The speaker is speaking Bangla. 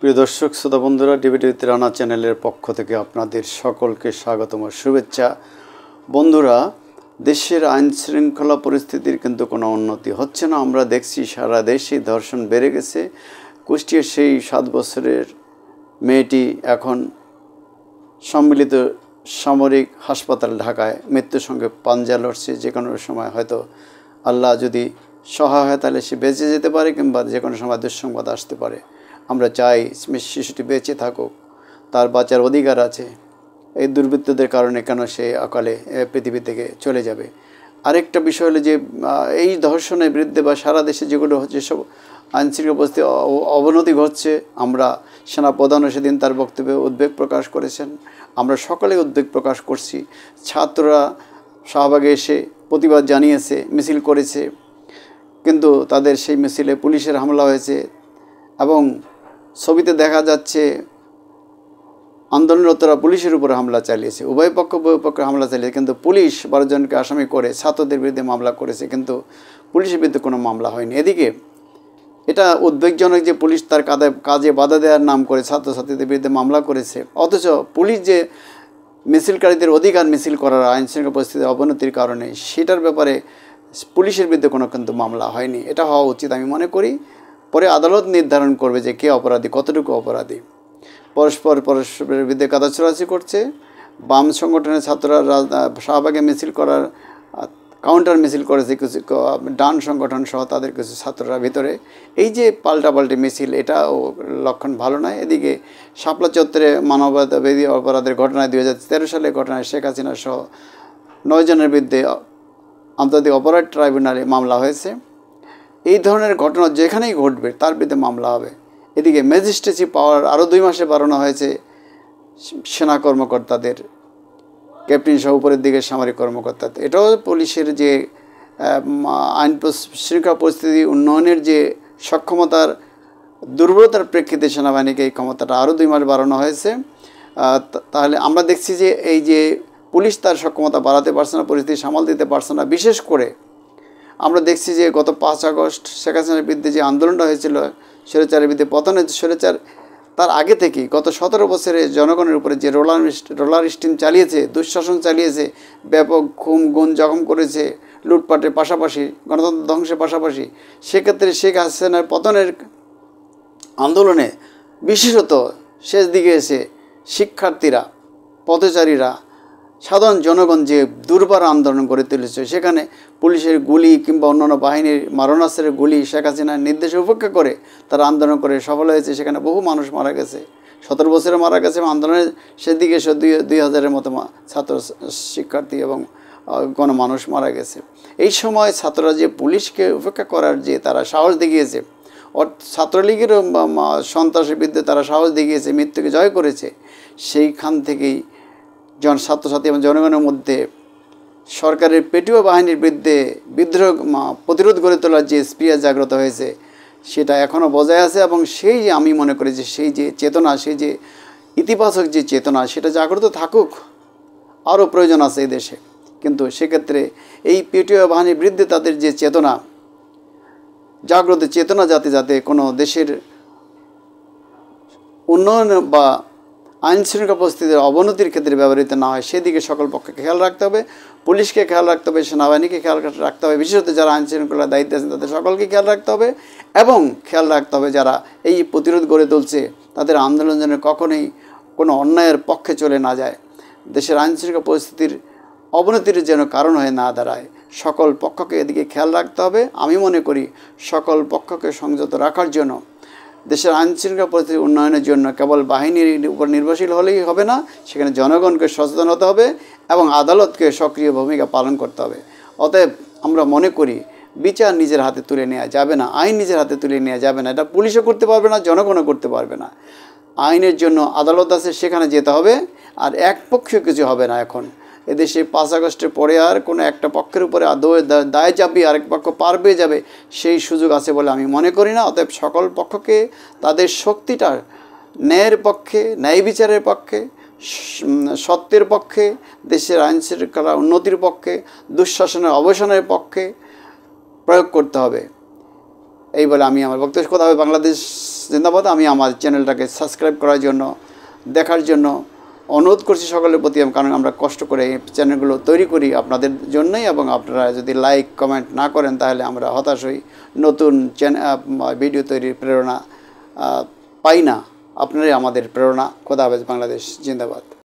প্রিয় দর্শক শ্রোতা বন্ধুরা, ডিবিটিভিতে রানা চ্যানেলের পক্ষ থেকে আপনাদের সকলকে স্বাগতম ও শুভেচ্ছা। বন্ধুরা, দেশের আইন শৃঙ্খলা পরিস্থিতির কিন্তু কোনো উন্নতি হচ্ছে না। আমরা দেখছি সারা দেশে ধর্ষণ বেড়ে গেছে। কুষ্টিয়ার সেই 7 বছরের মেয়েটি এখন সম্মিলিত সামরিক হাসপাতাল ঢাকায় মৃত্যুর সঙ্গে পাঞ্জা লড়ছে। যে কোনো সময় হয়তো আল্লাহ যদি সহায় হয় তাহলে সে বেঁচে যেতে পারে, কিংবা যে কোনো সময় দুঃসংবাদ আসতে পারে। আমরা চাই শিশুটি বেঁচে থাকুক, তার বাঁচার অধিকার আছে। এই দুর্বৃত্তদের কারণে কেন সে অকালে পৃথিবী থেকে চলে যাবে? আরেকটা বিষয় হলো যে এই ধর্ষণের বিরুদ্ধে বা সারা দেশে যেগুলো হচ্ছে সব আইনশৃঙ্খলা পরিস্থিতি অবনতি ঘটছে। আমরা সেনাপ্রধানও সেদিন তার বক্তব্যে উদ্বেগ প্রকাশ করেছেন। আমরা সকলেই উদ্বেগ প্রকাশ করছি। ছাত্ররা শাহবাগে এসে প্রতিবাদ জানিয়েছে, মিছিল করেছে, কিন্তু তাদের সেই মিছিলে পুলিশের হামলা হয়েছে এবং ছবিতে দেখা যাচ্ছে আন্দোলনরতরা পুলিশের উপরে হামলা চালিয়েছে। উভয় পক্ষে হামলা চালিয়েছে, কিন্তু পুলিশ 12 জনকে আসামি করে ছাত্রদের বিরুদ্ধে মামলা করেছে, কিন্তু পুলিশের বিরুদ্ধে কোনো মামলা হয়নি। এদিকে এটা উদ্বেগজনক যে পুলিশ তার কাজে বাধা দেওয়ার নাম করে ছাত্রছাত্রীদের বিরুদ্ধে মামলা করেছে, অথচ পুলিশ যে মিছিলকারীদের অধিকার মিছিল করার আইনশৃঙ্খলা পরিস্থিতির অবনতির কারণে সেটার ব্যাপারে পুলিশের বিরুদ্ধে কোনো কিন্তু মামলা হয়নি। এটা হওয়া উচিত আমি মনে করি। পরে আদালত নির্ধারণ করবে যে কে অপরাধী, কতটুকু অপরাধী। পরস্পরের বিরুদ্ধে কাদা ছোড়াছুড়ি করছে। বাম সংগঠনের ছাত্ররা শাহবাগে মিছিল করার কাউন্টার মিছিল করেছে কিছু ডান সংগঠন সহ তাদের কিছু ছাত্ররা ভিতরে। এই যে পাল্টাপাল্টি মিছিল, এটাও লক্ষণ ভালো নয়। এদিকে শাপলা চত্বরে মানবতাবিরোধী অপরাধের ঘটনায় 2013 সালের ঘটনায় শেখ হাসিনা সহ 9 জনের বিরুদ্ধে আন্তর্জাতিক অপরাধ ট্রাইব্যুনালে মামলা হয়েছে। এই ধরনের ঘটনা যেখানেই ঘটবে তার বিরুদ্ধে মামলা হবে। এদিকে ম্যাজিস্ট্রেসি পাওয়ার আরও 2 মাসে বাড়ানো হয়েছে সেনা কর্মকর্তাদের, ক্যাপ্টেন সহ উপরের দিকে সামরিক কর্মকর্তাদের। এটাও পুলিশের যে আইন শৃঙ্খলা পরিস্থিতি উন্নয়নের যে সক্ষমতার দুর্বলতার প্রেক্ষিতে সেনাবাহিনীকে এই ক্ষমতাটা আরও 2 মাস বাড়ানো হয়েছে। তাহলে আমরা দেখছি যে এই যে পুলিশ তার সক্ষমতা বাড়াতে পারছে না, পরিস্থিতি সামাল দিতে পারছে না। বিশেষ করে আমরা দেখছি যে গত 5 আগস্ট শেখ হাসিনার বিরুদ্ধে যে আন্দোলনটা হয়েছিল, স্বৈরাচারের বিরুদ্ধে পতনের স্বৈরাচার, তার আগে থেকেই গত 17 বছরে জনগণের উপরে যে রোলার স্টিম চালিয়েছে, দুঃশাসন চালিয়েছে, ব্যাপক খুন গুম জখম করেছে, লুটপাটের পাশাপাশি গণতন্ত্র ধ্বংসের পাশাপাশি, সেক্ষেত্রে শেখ হাসিনার পতনের আন্দোলনে বিশেষত শেষ দিকে এসে শিক্ষার্থীরা, পথচারীরা, সাধারণ জনগণ যে দুর্বার আন্দোলন গড়ে তুলেছে, সেখানে পুলিশের গুলি কিংবা অন্যান্য বাহিনীর মারণাস্ত্রের গুলি শেখ হাসিনার নির্দেশে উপেক্ষা করে তারা আন্দোলন করে সফল হয়েছে। সেখানে বহু মানুষ মারা গেছে, 17 বছরে মারা গেছে। আন্দোলনের সেদিকে 2000-এর মতো ছাত্র, শিক্ষার্থী এবং গণমানুষ মারা গেছে। এই সময় ছাত্ররা যে পুলিশকে উপেক্ষা করার যে তারা সাহস দেখিয়েছে, ছাত্রলীগেরও সন্ত্রাসের বিরুদ্ধে তারা সাহস দেখিয়েছে, মৃত্যুকে জয় করেছে, সেইখান থেকেই ছাত্রছাত্রী এবং জনগণের মধ্যে সরকারের পেটুয়া বাহিনীর বিরুদ্ধে বিদ্রোহ প্রতিরোধ গড়ে তোলার যে স্পৃহা জাগ্রত হয়েছে, সেটা এখনও বজায় আছে। এবং সেই যে আমি মনে করি যে সেই যে চেতনা, সেই যে ইতিবাচক যে চেতনা, সেটা জাগ্রত থাকুক, আরও প্রয়োজন আছে এই দেশে। কিন্তু সেক্ষেত্রে এই পেটুয়া বাহিনীর বিরুদ্ধে তাদের যে চেতনা, জাগ্রত চেতনা যাতে কোনো দেশের উন্নয়ন বা আইন শৃঙ্খলা পরিস্থিতির অবনতির ক্ষেত্রে ব্যবহৃত না হয়, সেদিকে সকল পক্ষে খেয়াল রাখতে হবে। পুলিশকে খেয়াল রাখতে হবে, সেনাবাহিনীকে খেয়াল রাখতে হবে, বিশেষত যারা আইন শৃঙ্খলার দায়িত্বে আছেন তাদের সকলকে খেয়াল রাখতে হবে। এবং খেয়াল রাখতে হবে যারা এই প্রতিরোধ গড়ে তুলছে তাদের আন্দোলন যেন কখনোই কোনো অন্যায়ের পক্ষে চলে না যায়, দেশের আইন শৃঙ্খলা পরিস্থিতির অবনতির যেন কারণ হয়ে না দাঁড়ায়। সকল পক্ষকে এদিকে খেয়াল রাখতে হবে। আমি মনে করি সকল পক্ষকে সংযত রাখার জন্য, দেশের আইনশৃঙ্খলা পরিস্থিতি উন্নয়নের জন্য কেবল বাহিনীর উপর নির্ভরশীল হলেই হবে না, সেখানে জনগণকে সচেতন হতে হবে এবং আদালতকে সক্রিয় ভূমিকা পালন করতে হবে। অতএব আমরা মনে করি বিচার নিজের হাতে তুলে নেওয়া যাবে না, আইন নিজের হাতে তুলে নেওয়া যাবে না। এটা পুলিশও করতে পারবে না, জনগণও করতে পারবে না। আইনের জন্য আদালত আছে, সেখানে যেতে হবে। আর একপক্ষীয় কিছু হবে না। এখন এদেশে 5 আগস্টের পরে আর কোনো একটা পক্ষের উপরে দায় চাপিয়ে আরেক পক্ষ পার পেয়ে যাবে, সেই সুযোগ আছে বলে আমি মনে করি না। অতএব সকল পক্ষকে তাদের শক্তিটা ন্যায়ের পক্ষে, ন্যায় বিচারের পক্ষে, সত্যের পক্ষে, দেশের আইন শৃঙ্খলা উন্নতির পক্ষে, দুঃশাসনের অবসানের পক্ষে প্রয়োগ করতে হবে। এই বলে আমি আমার বক্তব্য কথা হবে। বাংলাদেশ জিন্দাবাদ। আমি আমার চ্যানেলটাকে সাবস্ক্রাইব করার জন্য, দেখার জন্য অনুরোধ করছি সকলের প্রতি, কারণ আমরা কষ্ট করে এই চ্যানেলগুলো তৈরি করি আপনাদের জন্যই, এবং আপনারা যদি লাইক কমেন্ট না করেন তাহলে আমরা হতাশ হই, নতুন ভিডিও তৈরির প্রেরণা পাই না। আপনারাই আমাদের প্রেরণা। খোদা হাফেজ। বাংলাদেশ জিন্দাবাদ।